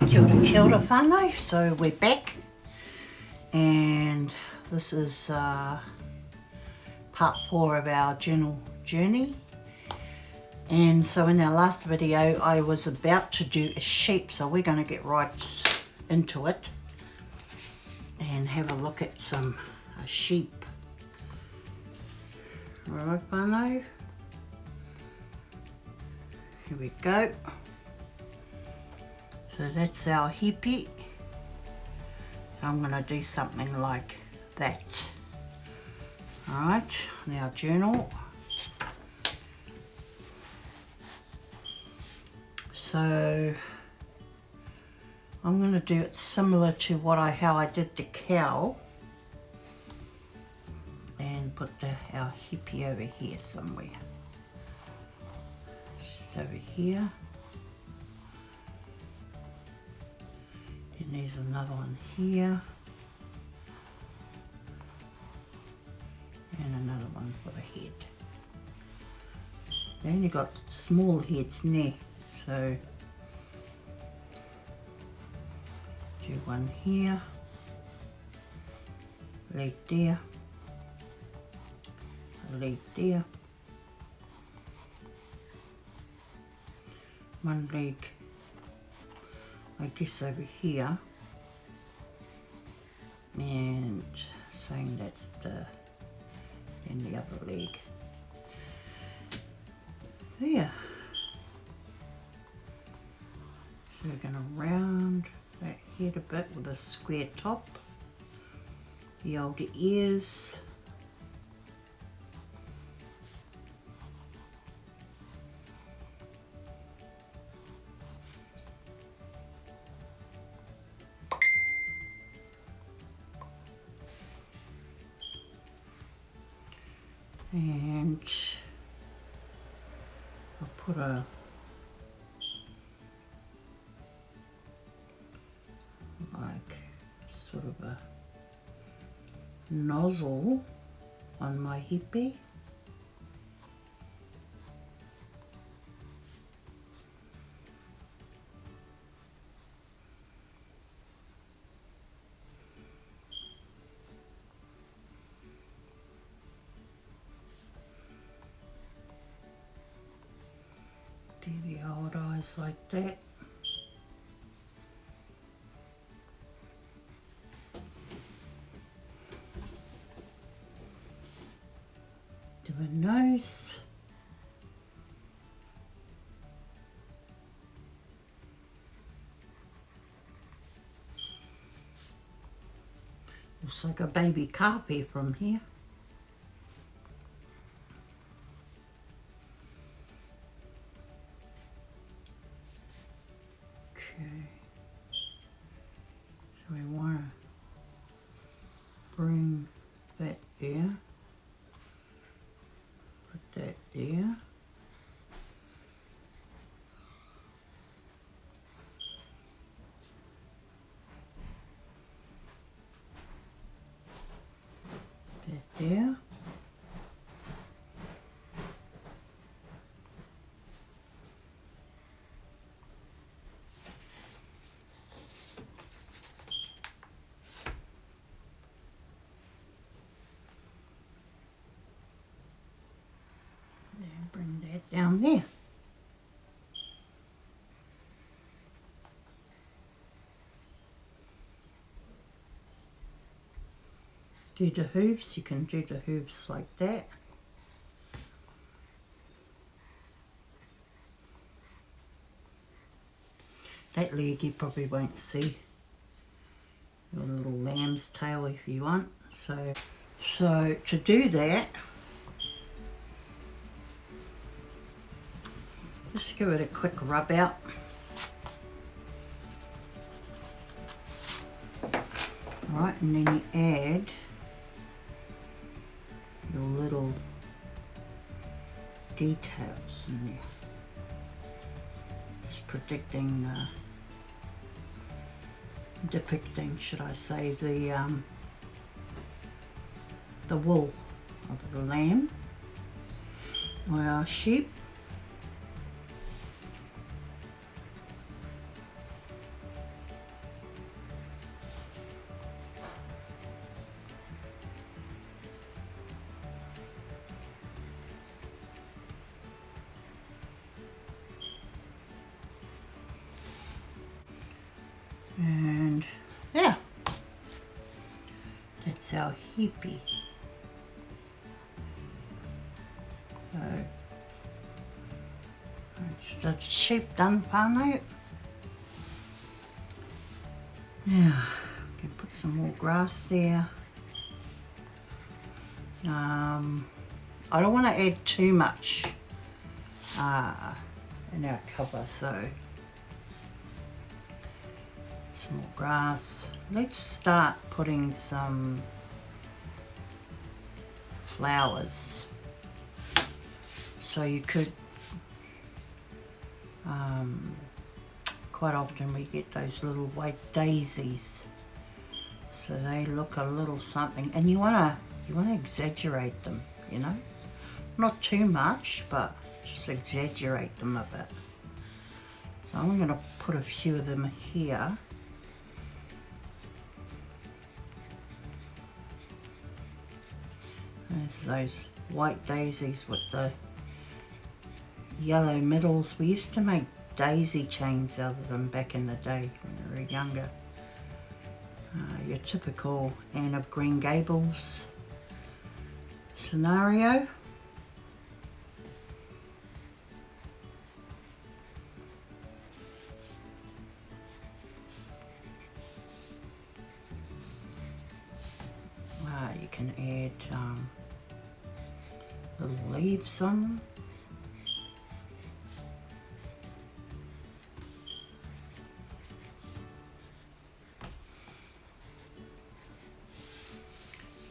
Kia ora whānau, so we're back and this is part 4 of our journal journey. And so in our last video I was about to do a sheep, so we're going to get right into it and have a look at some sheep. Alright whānau, here we go. So that's our hippie. I'm going to do something like that. Alright, now journal. So I'm going to do it similar to how I did the cow, and put our hippie over here somewhere. Just over here. And there's another one here, and another one for the head. They only got small heads now, so do one here, leg there, a leg there, one leg I guess over here, and saying that's and the other leg there. So we're going to round that head a bit with a square top, the older ears, and I'll put a sort of a nozzle on my hippie. Do the old eyes like that. Do a nose. Looks like a baby carpet from here. So we want to bring that there, put that there, that there, and bring that down there. Do the hooves, you can do the hooves like that. That leg you probably won't see. Your little lamb's tail if you want. So to do that, just give it a quick rub out. Alright, and then you add your little details in there. Just depicting, should I say, the wool of the lamb or our sheep. It's our hippie. So, it's the sheep done, whānau. Now, we can put some more grass there. I don't want to add too much in our cover, so some more grass. Let's start putting some flowers. So you could, quite often we get those little white daisies, so they look a little something, and you wanna exaggerate them, you know, not too much, but just exaggerate them a bit. So I'm going to put a few of them here. There's those white daisies with the yellow middles. We used to make daisy chains out of them back in the day when we were younger. Your typical Anne of Green Gables scenario. You can add little leaves on them.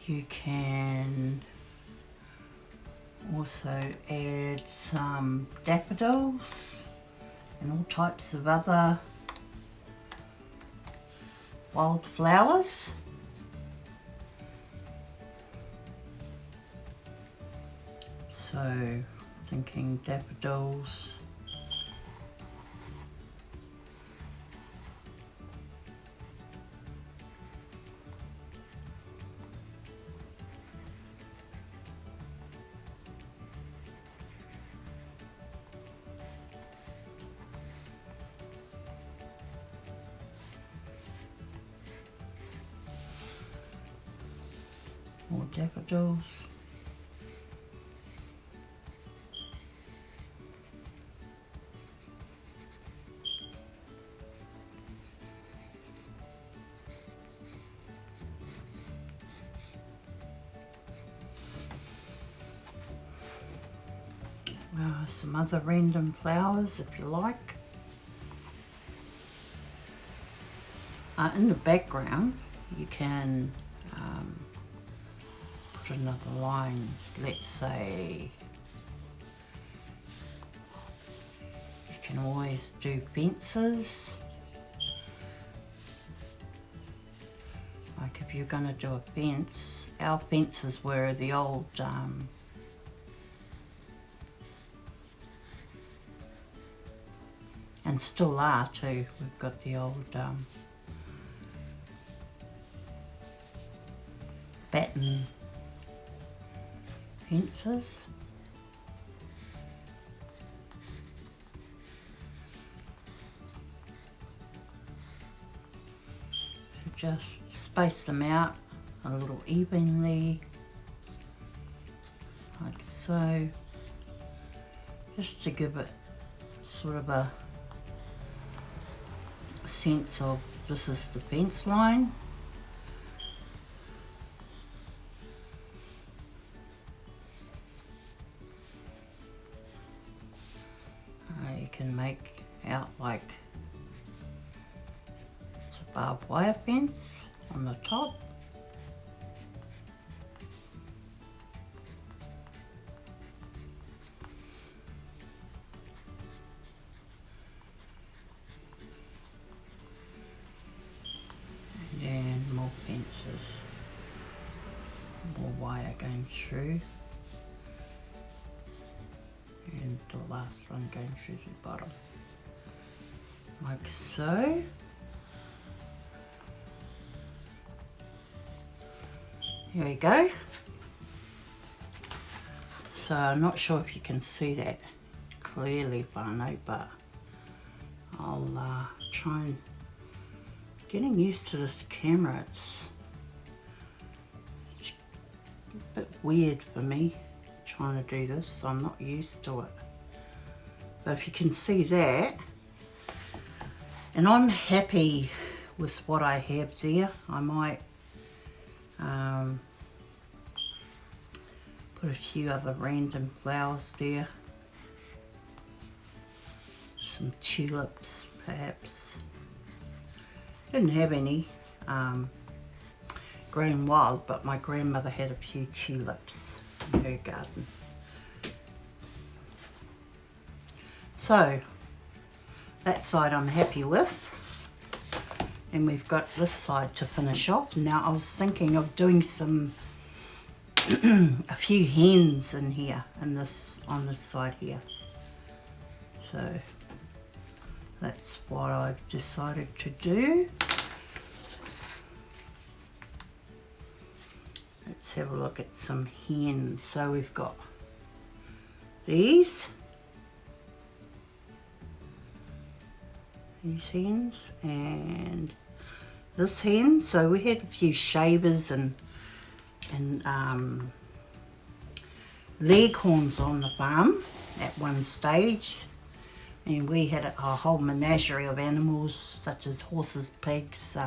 You can also add some daffodils and all types of other wildflowers. So, thinking daffodils. More daffodils. Some other random flowers if you like. In the background you can put another line. Let's say you can always do fences. Like if you're going to do a fence, our fences were the old and still are too. We've got the old batten fences. So just space them out a little evenly, like so, just to give it sort of a sense of this is the fence line. You can make out like it's a barbed wire fence on the top. And more fences, more wire going through, and the last one going through the bottom, like so. Here we go. So I'm not sure if you can see that clearly, whānau, but I'll try and getting used to this camera. It's a bit weird for me trying to do this. I'm not used to it. But if you can see that, and I'm happy with what I have there. I might put a few other random flowers there. Some tulips perhaps. Didn't have any grown wild, but my grandmother had a few tulips in her garden. So that side I'm happy with, and we've got this side to finish off. Now I was thinking of doing some a few hens in here, on this side here. So that's what I've decided to do. Let's have a look at some hens. So we've got these hens and this hen. So we had a few shavers and leghorns on the farm at one stage, and we had a whole menagerie of animals such as horses, pigs,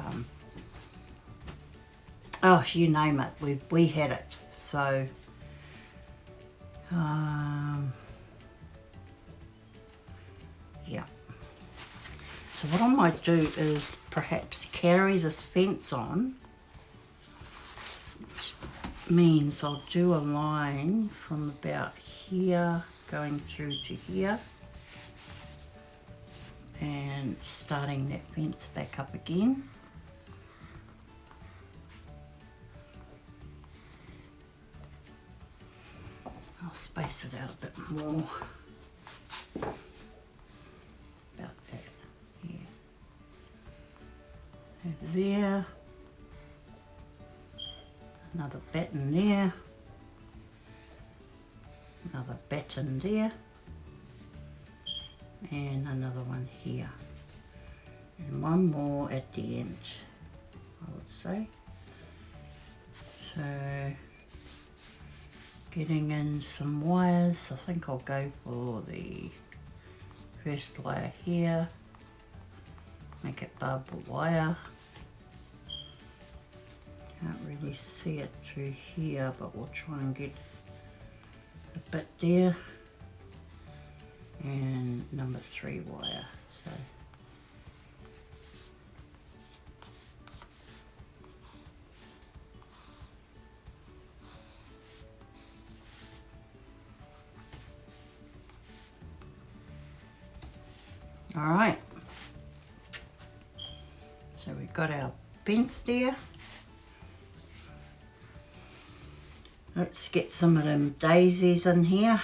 oh, you name it, we had it. So yeah, so what I might do is perhaps carry this fence on, which means I'll do a line from about here going through to here and starting that fence back up again. I'll space it out a bit more. About that, yeah. Over there. Another batten there. Another batten there. And another one here. And one more at the end, I would say. So, getting in some wires. I think I'll go for the first wire here. Make it barbed wire. Can't really see it through here, but we'll try and get a bit there. And number 3 wire. So all right, so we've got our fence there. Let's get some of them daisies in here.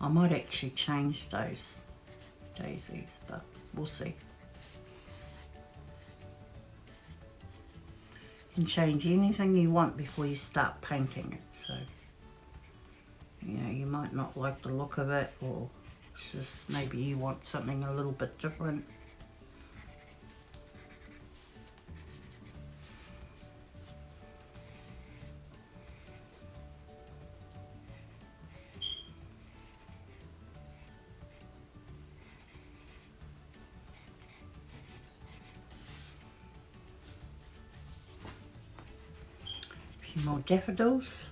I might actually change those daisies, but we'll see. You can change anything you want before you start painting it. So, you know, you might not like the look of it, or it's just maybe you want something a little bit different. More daffodils.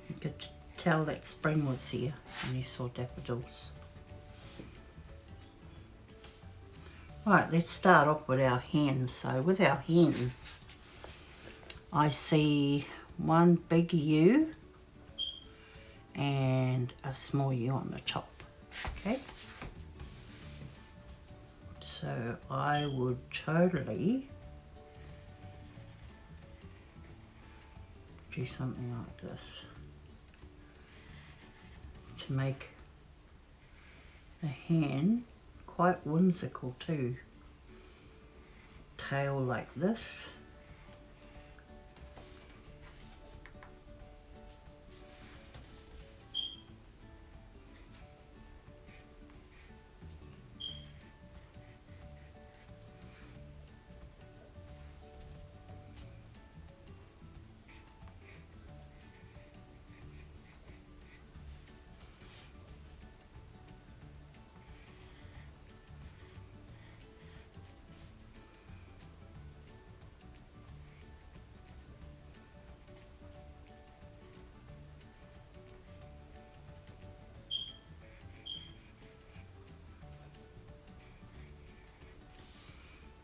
You could tell that spring was here when you saw daffodils. Right, let's start off with our hen. So with our hen, I see one big U and a small U on the top. Okay, so I would totally do something like this to make the hen quite whimsical too. Tail like this.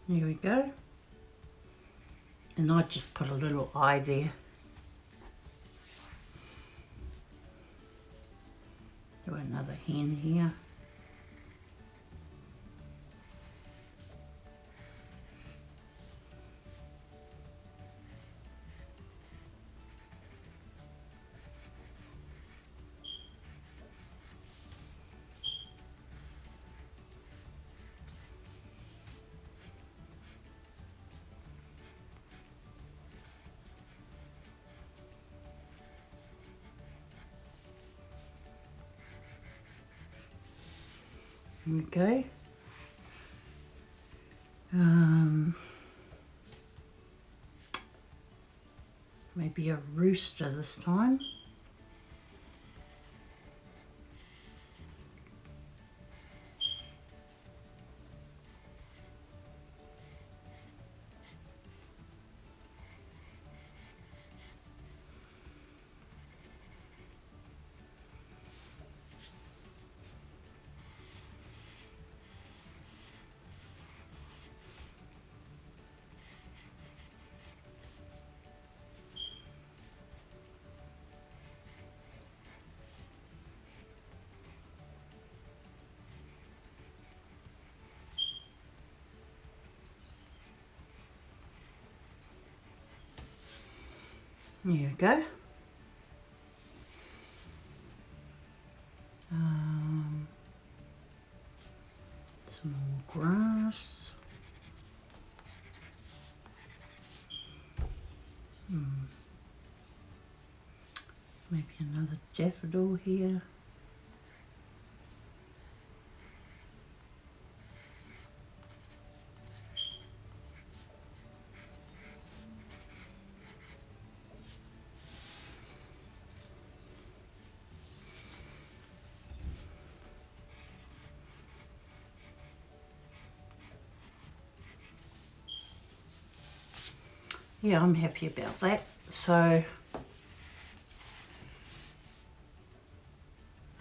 There we go. And I just put a little eye there. Do another hen here. Okay. Maybe a rooster this time. There you go. Some more grass. Maybe another daffodil here. Yeah, I'm happy about that. So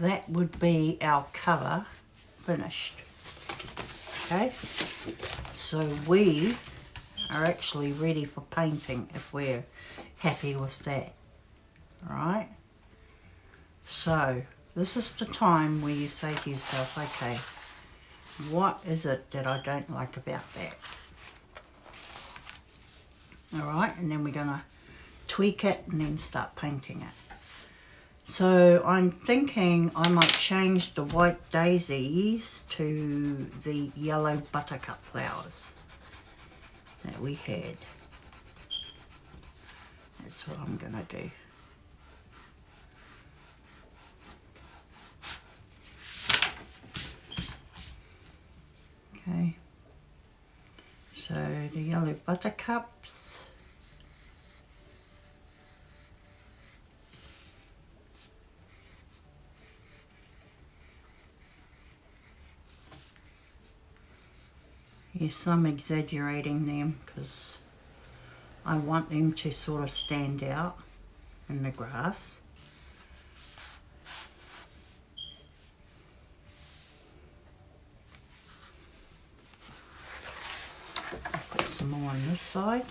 that would be our cover finished. Okay, so we are actually ready for painting if we're happy with that. Alright, so this is the time where you say to yourself, okay, what is it that I don't like about that? Alright, and then we're going to tweak it and then start painting it. So I'm thinking I might change the white daisies to the yellow buttercup flowers that we had. That's what I'm going to do. Okay, so the yellow buttercups. Yes, I'm exaggerating them because I want them to sort of stand out in the grass. I'll put some more on this side.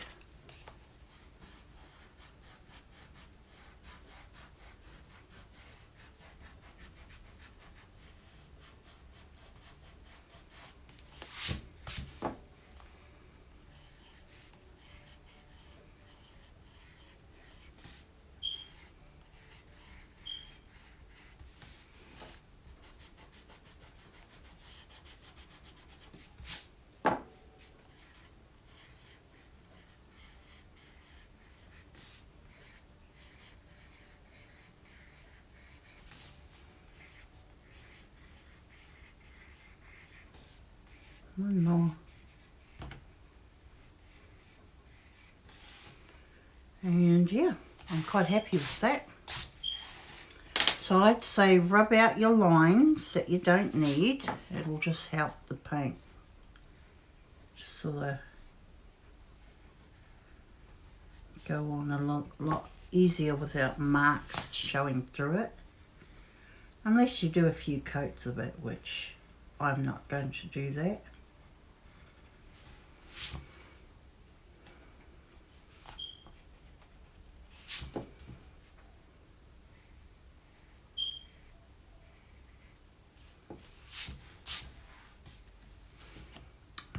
One more. And yeah, I'm quite happy with that. So I'd say rub out your lines that you don't need. It will just help the paint. Just sort of go on a lot easier without marks showing through it. Unless you do a few coats of it, which I'm not going to do that.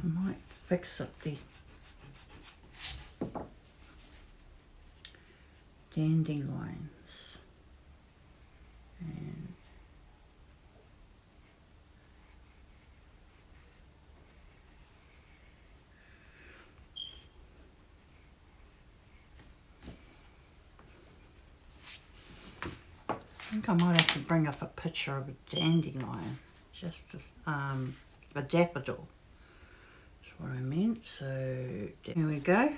might fix up these dandelions. And I think I might have to bring up a picture of a dandelion, just as, a daffodil. That's what I meant. So here we go.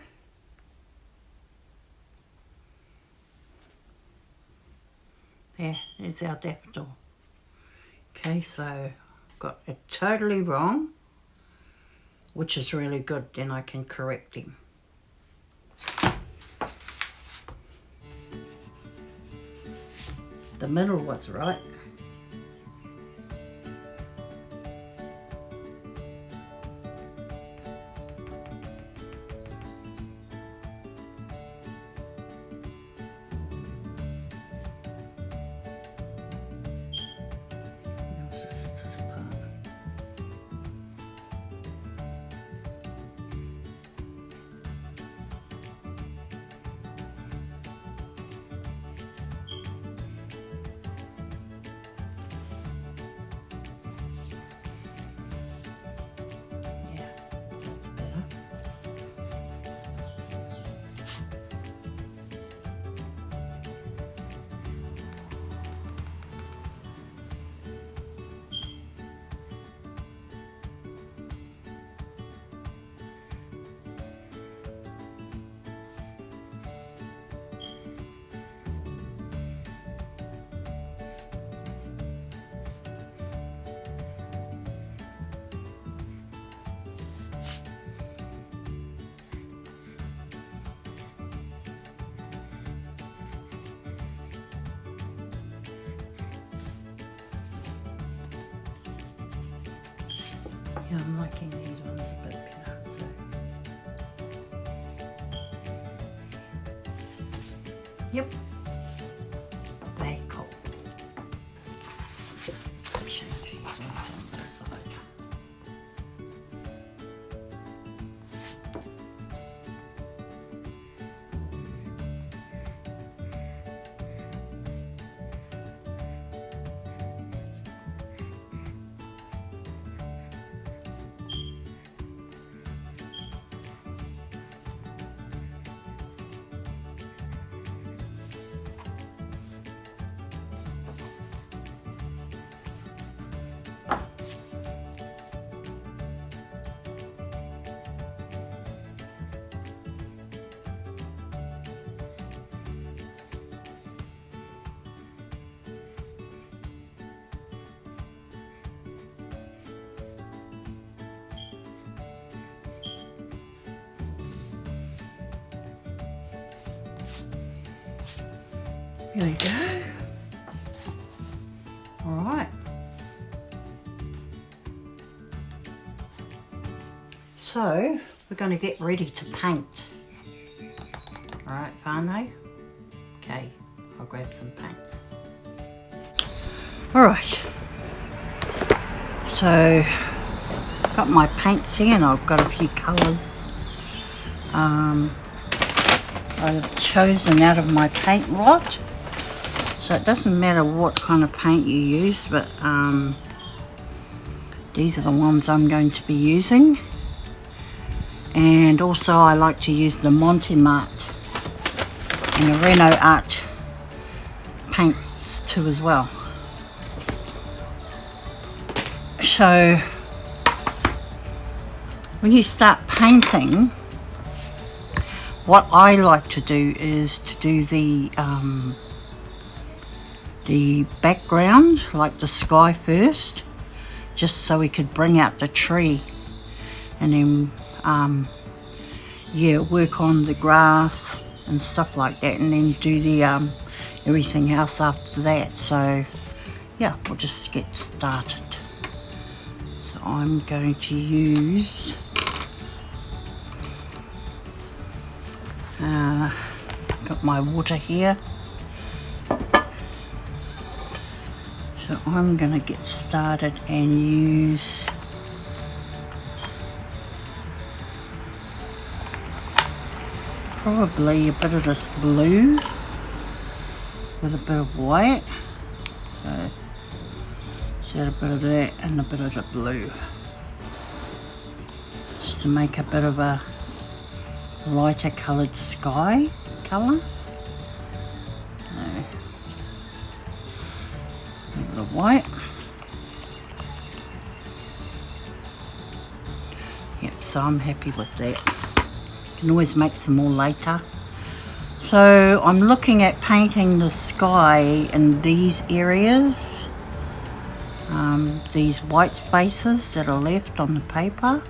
There's our daffodil. Okay, so I've got it totally wrong, which is really good. Then I can correct him. The middle was right. This part. Yeah, I'm liking these ones a bit better. So. Yep. Very cool. Change these ones on the side. Here we go. All right. So we're going to get ready to paint. All right, whānau? Okay, I'll grab some paints. All right. So got my paints here, and I've got a few colours. I've chosen out of my paint lot. So it doesn't matter what kind of paint you use, but these are the ones I'm going to be using. And also I like to use the Monte Mart and the Reno Art paints too as well. So when you start painting, what I like to do is to do the background, like the sky first, just so we could bring out the tree, and then yeah, work on the grass and stuff like that, and then do the everything else after that. So yeah, we'll just get started. So I'm going to use got my water here. So I'm going to get started and use probably a bit of this blue with a bit of white. So just add a bit of that and a bit of the blue, just to make a bit of a lighter coloured sky colour. The white. Yep, so I'm happy with that. Can always make some more later. So I'm looking at painting the sky in these areas, these white spaces that are left on the paper.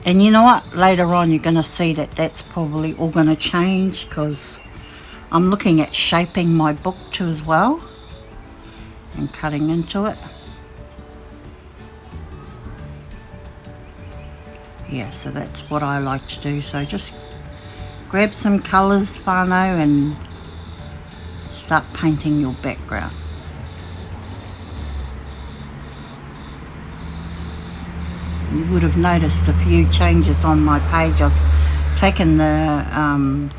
And you know what, later on you're going to see that that's probably all going to change, because I'm looking at shaping my book too as well and cutting into it. Yeah, so that's what I like to do. So just grab some colours, whānau, and start painting your background. You would have noticed a few changes on my page. I've taken the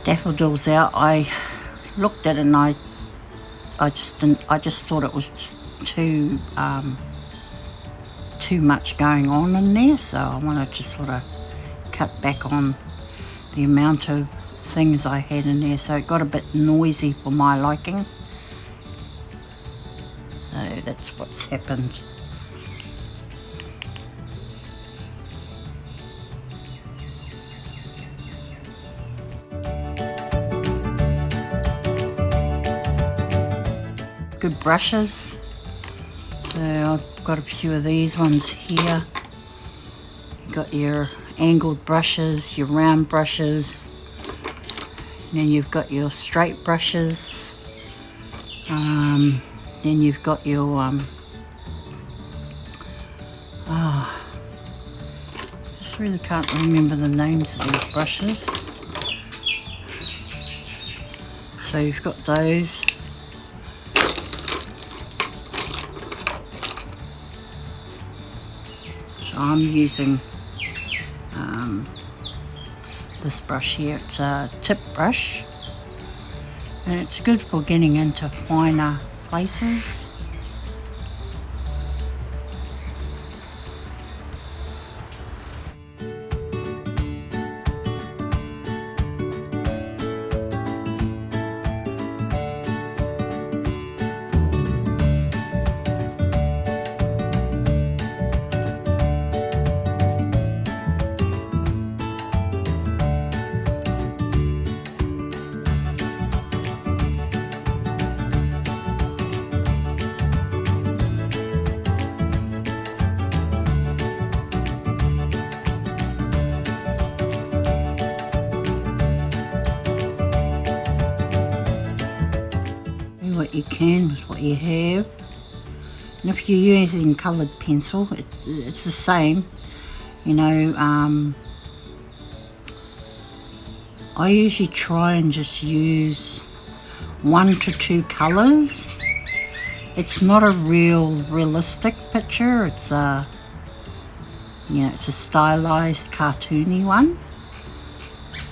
daffodils out. I looked at it and I just thought it was just too much going on in there, so I wanted to sort of cut back on the amount of things I had in there, so it got a bit noisy for my liking. So that's what's happened. Good brushes. So I've got a few of these ones here. You've got your angled brushes, your round brushes, and then you've got your straight brushes. Then you've got your just really can't remember the names of these brushes. So you've got those. So I'm using this brush here. It's a tip brush, and it's good for getting into finer places. What you can with what you have, and if you're using coloured pencil, it's the same, you know. I usually try and just use 1 to 2 colours. It's not a realistic picture. It's a, you know, it's a stylized, cartoony one.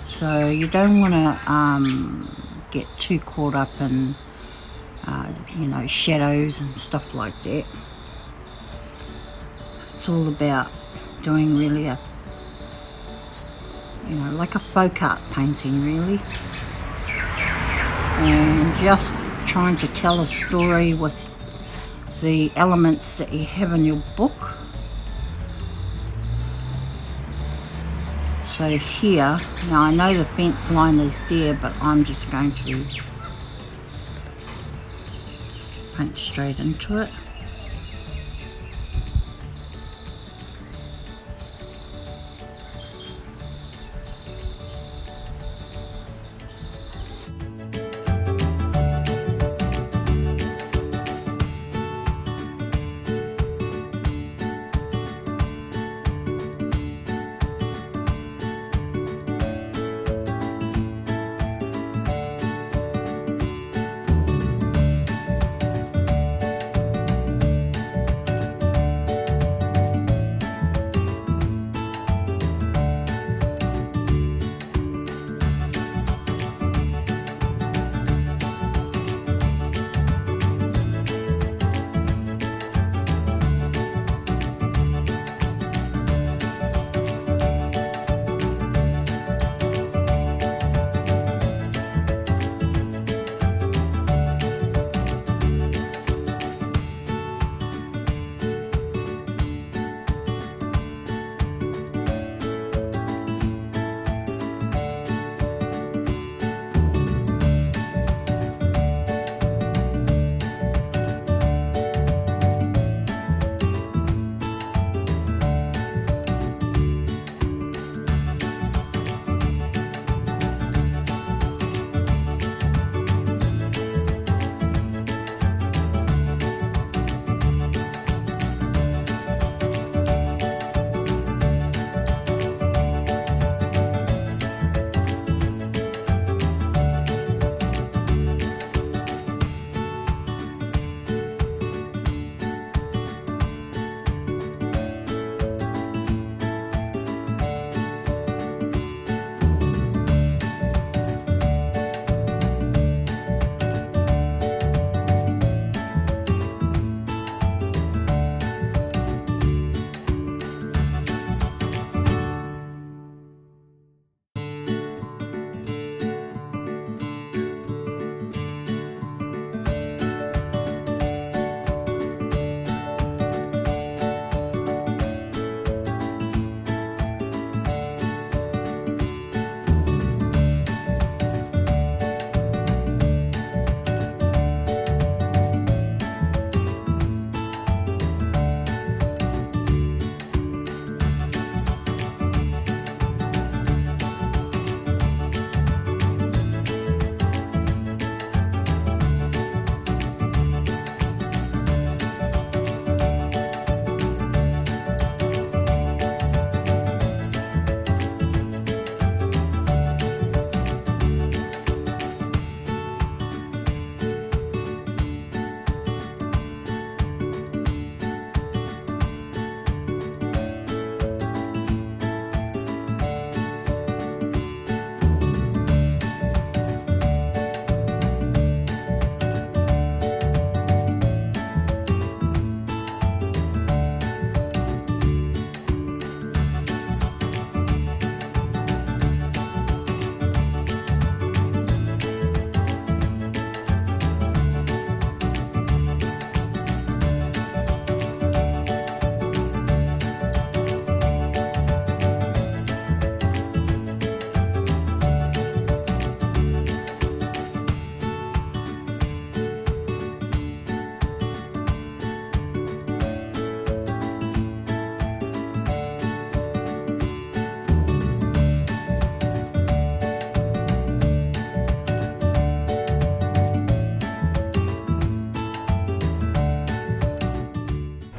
So you don't want to get too caught up in you know, shadows and stuff like that. It's all about doing really a, you know, like a folk art painting really, and just trying to tell a story with the elements that you have in your book. So here, now I know the fence line is there, but I'm just going to paint straight into it.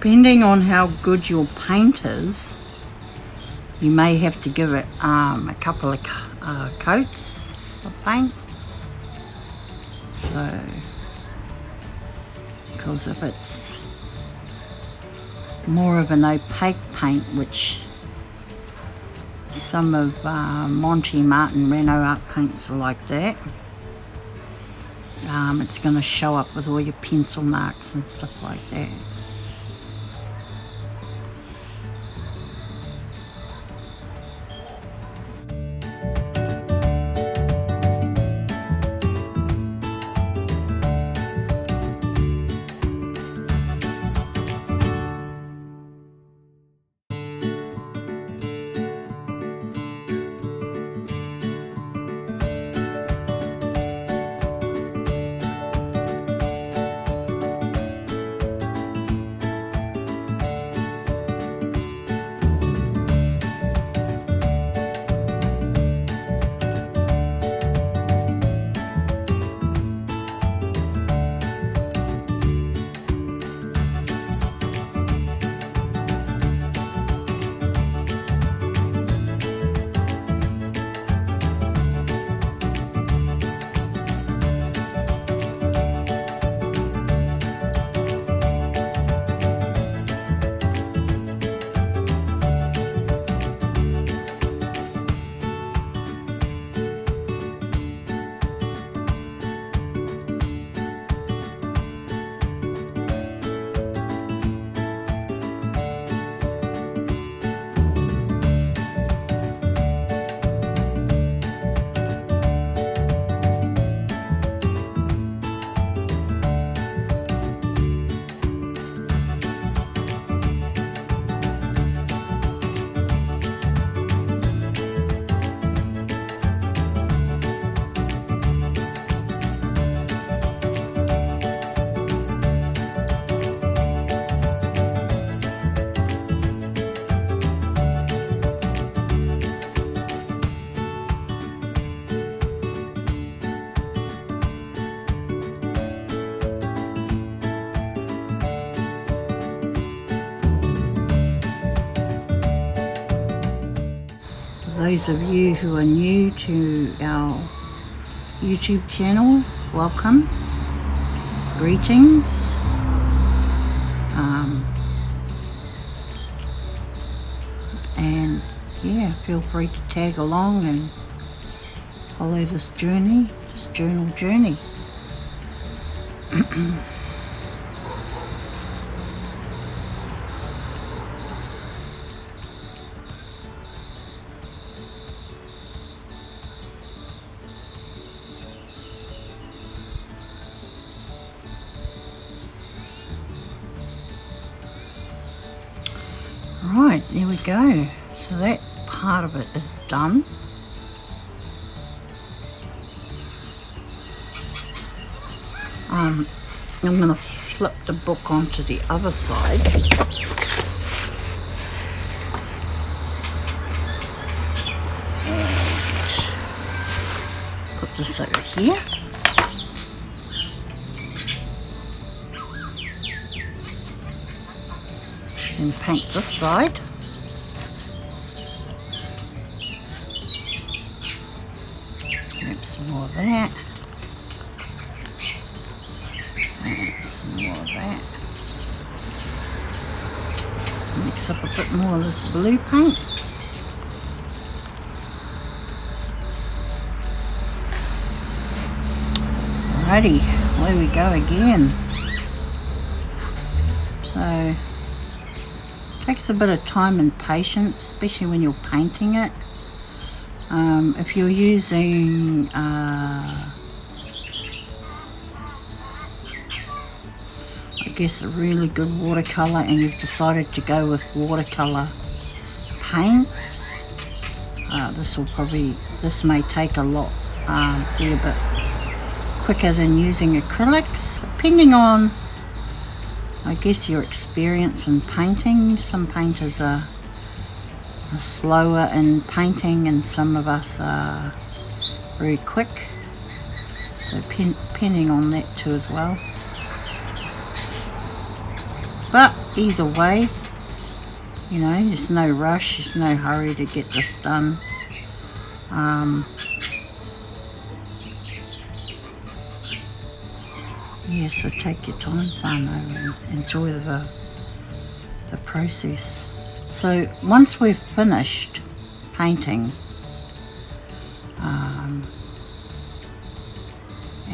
Depending on how good your paint is, you may have to give it a couple of coats of paint. So, because if it's more of an opaque paint, which some of Monty Martin Renault art paints are like that, it's going to show up with all your pencil marks and stuff like that. Those of you who are new to our YouTube channel, welcome, greetings. And yeah, feel free to tag along and follow this journey, this journal journey. Right, there we go. So that part of it is done. I'm going to flip the book onto the other side. And put this over here. And paint this side. Grab some more of that. And some more of that. Mix up a bit more of this blue paint. Alrighty, away we go again. So takes a bit of time and patience, especially when you're painting it. If you're using I guess a really good watercolor and you've decided to go with watercolor paints, this may take a lot, be a bit quicker than using acrylics, depending on, I guess, your experience in painting. Some painters are slower in painting and some of us are very quick, so depending on that too as well. But either way. You know, there's no rush, there's no hurry to get this done. Yeah, so take your time, whānau, and enjoy the process. So once we've finished painting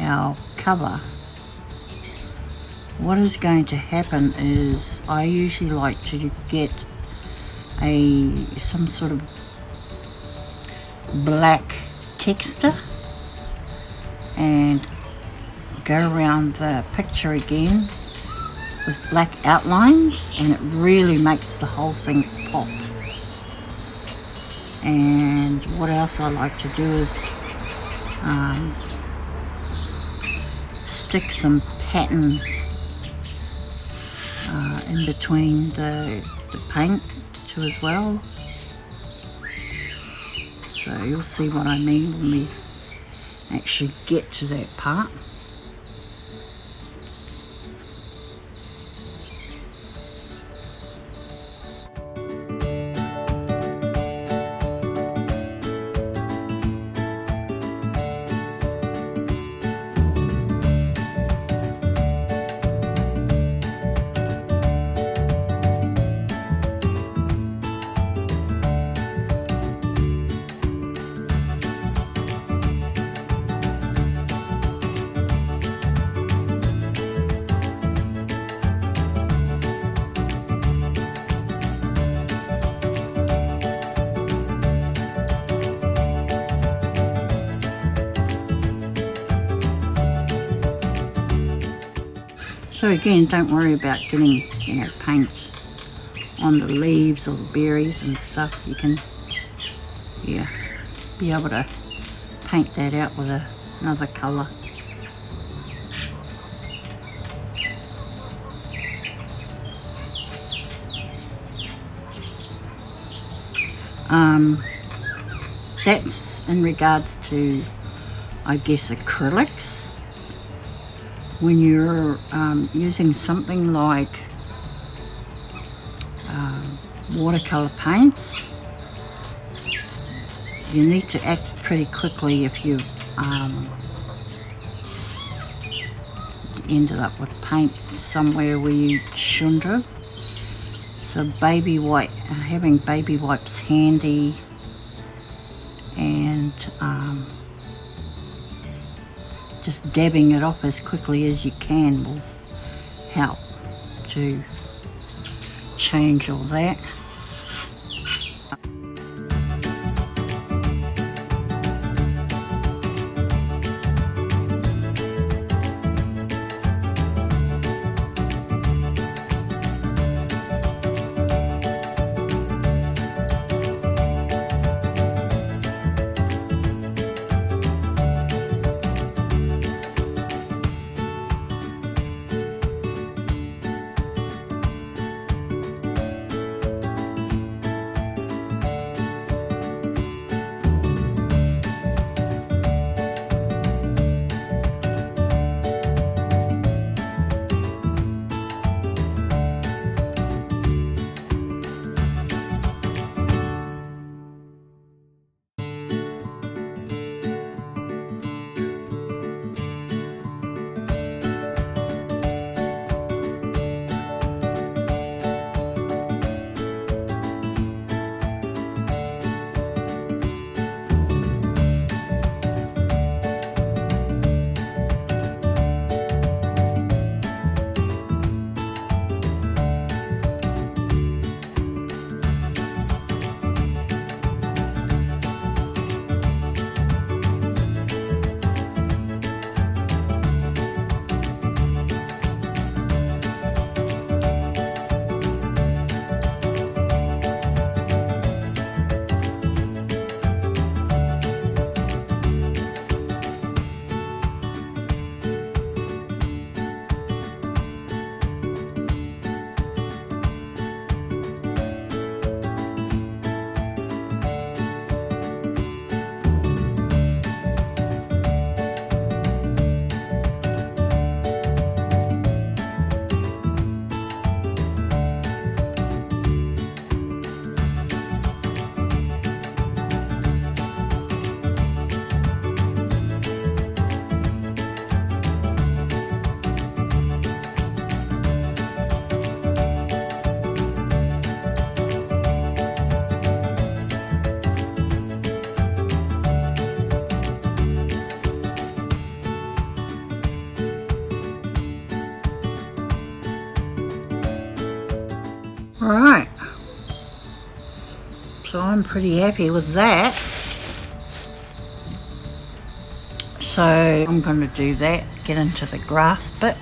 our cover, what is going to happen is I usually like to get some sort of black texture and go around the picture again with black outlines, and it really makes the whole thing pop. And what else I like to do is stick some patterns in between the paint too as well. So you'll see what I mean when we actually get to that part. So again, don't worry about getting, paint on the leaves or the berries and stuff. You can, be able to paint that out with another colour. That's in regards to, I guess, acrylics. When you're using something like watercolour paints, you need to act pretty quickly if you ended up with paint somewhere where you shouldn't have. So having baby wipes handy, and just dabbing it off as quickly as you can will help to change all that. Right, so I'm pretty happy with that. So I'm going to do that, get into the grass bit,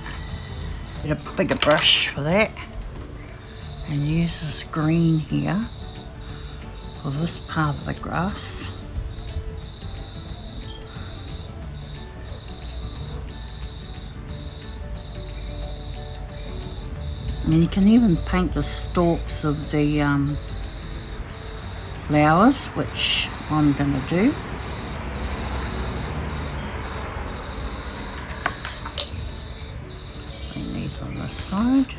get a bigger brush for that, and use this green here for this part of the grass. And you can even paint the stalks of the flowers, which I'm going to do. Bring these on this side.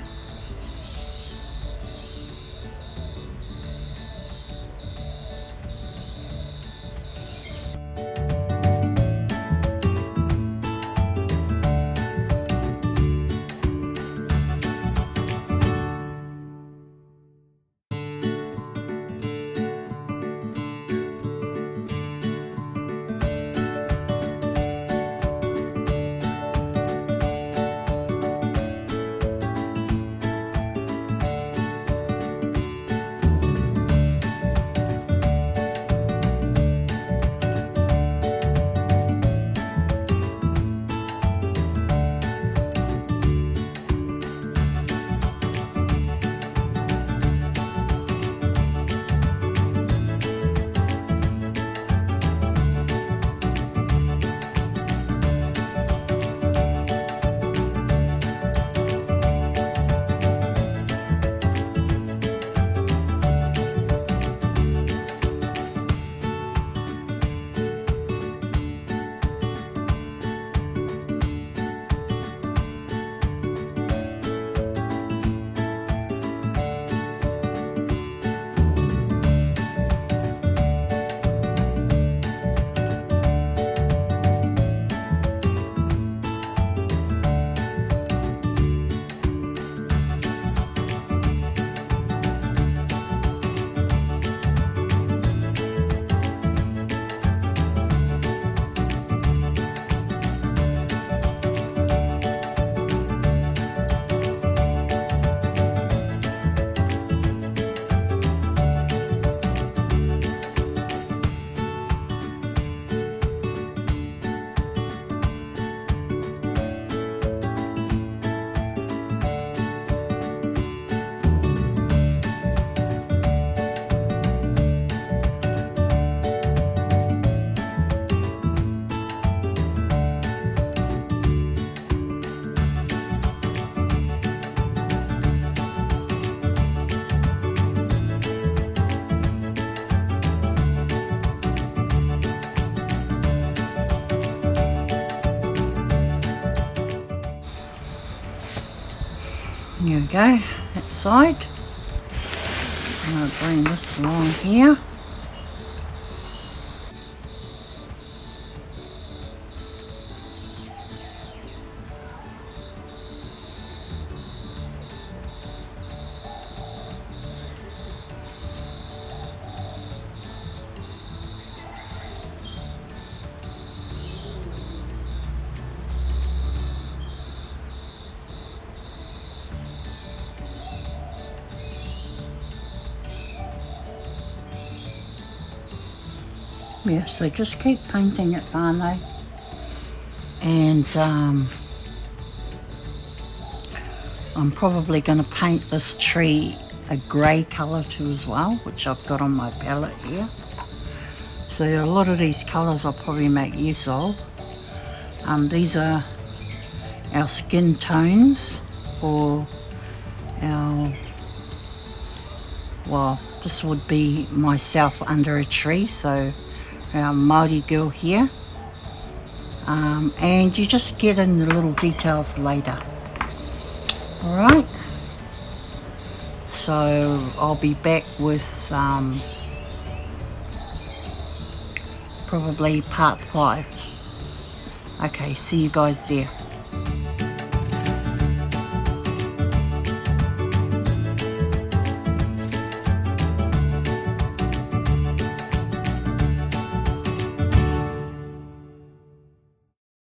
There we go, that side. I'm going to bring this along here. Yeah, so just keep painting it, Barno. And I'm probably going to paint this tree a grey colour too as well, which I've got on my palette here. So a lot of these colours I'll probably make use of. These are our skin tones for our, well, this would be myself under a tree, so our Māori girl here, and you just get in the little details later. Alright, so I'll be back with probably part 5. Okay, see you guys there.